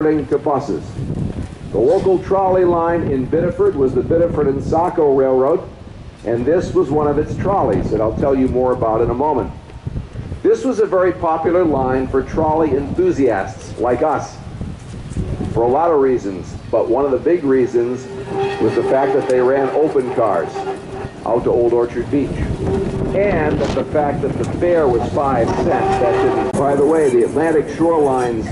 converting to buses. The local trolley line in Biddeford was the Biddeford and Saco Railroad, and this was one of its trolleys that I'll tell you more about in a moment. This was a very popular line for trolley enthusiasts like us for a lot of reasons, but one of the big reasons was the fact that they ran open cars out to Old Orchard Beach, and the fact that the fare was 5 cents. That didn't. By the way, the Atlantic Shoreline's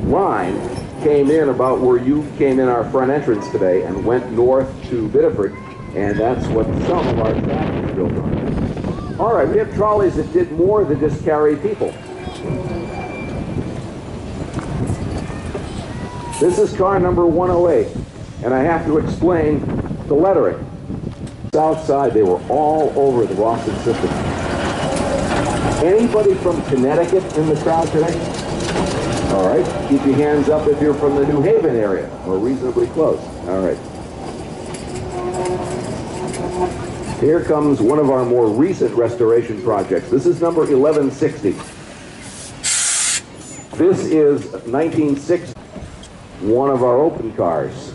line came in about where you came in our front entrance today and went north to Biddeford, and that's what some of our traffic is built on. All right, we have trolleys that did more than just carry people. This is car number 108, and I have to explain the lettering. South side, they were all over the Boston system. Anybody from Connecticut in the crowd today? All right, keep your hands up if you're from the New Haven area, or reasonably close. All right. Here comes one of our more recent restoration projects. This is number 1160. This is 1960, one of our open cars.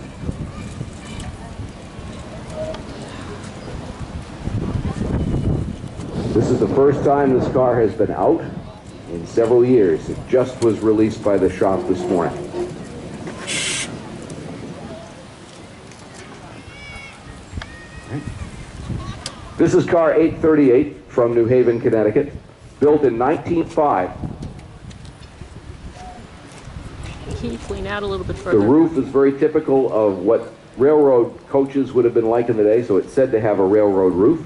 This is the first time this car has been out in several years. It just was released by the shop this morning. This is car 838 from New Haven, Connecticut, built in 1905. Can you clean out a little bit further? The roof is very typical of what railroad coaches would have been like in the day, so it's said to have a railroad roof.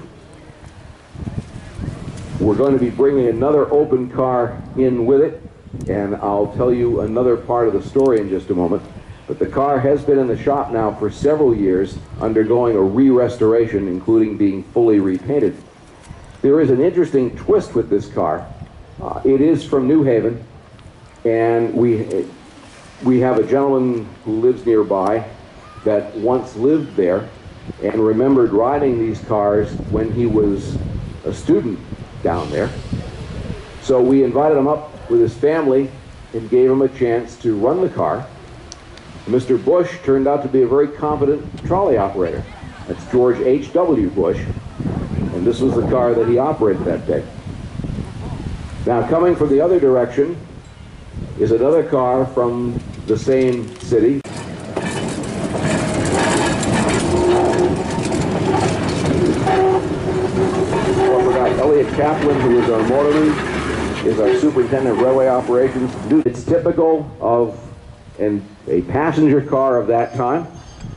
We're going to be bringing another open car in with it, and I'll tell you another part of the story in just a moment. But the car has been in the shop now for several years, undergoing a re-restoration, including being fully repainted. There is an interesting twist with this car. It is from New Haven, and we have a gentleman who lives nearby that once lived there and remembered riding these cars when he was a student down there. So we invited him up with his family and gave him a chance to run the car. Mr. Bush turned out to be a very competent trolley operator. That's George H.W. Bush, and this was the car that he operated that day. Now, coming from the other direction is another car from the same city. Elliot Kaplan, who is our motorman, is our superintendent of railway operations. It's typical of a passenger car of that time.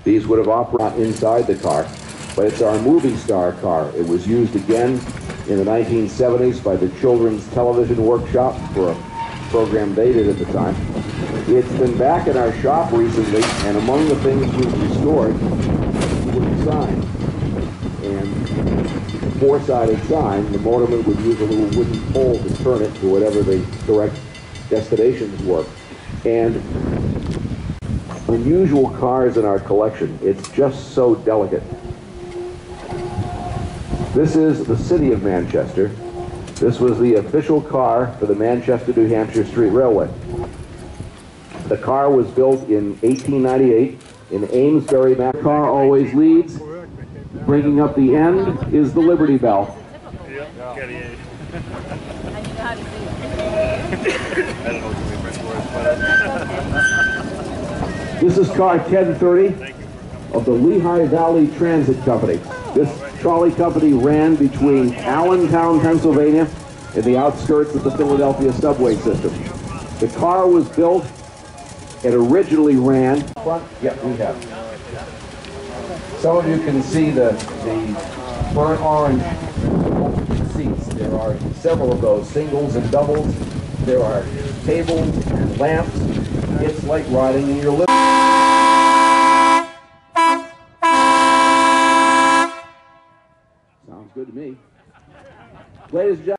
These would have operated inside the car, but it's our movie star car. It was used again in the 1970s by the Children's Television Workshop for a program they did at the time. It's been back in our shop recently, and among the things we've restored was a sign. And the four-sided sign, the motorman would use a little wooden pole to turn it to whatever the correct destinations were. And unusual cars in our collection. It's just so delicate. This is the City of Manchester. This was the official car for the Manchester, New Hampshire Street Railway. The car was built in 1898 in Amesbury. The car always leads. Bringing up the end is the Liberty Bell. This is car 1030 of the Lehigh Valley Transit Company. This trolley company ran between Allentown, Pennsylvania, and the outskirts of the Philadelphia subway system. The car was built and originally ran. Yeah, we have. Some of you can see the burnt orange seats. There are several of those, singles and doubles. There are tables and lamps. It's like riding in your living room. Sounds good to me. Ladies and gentlemen.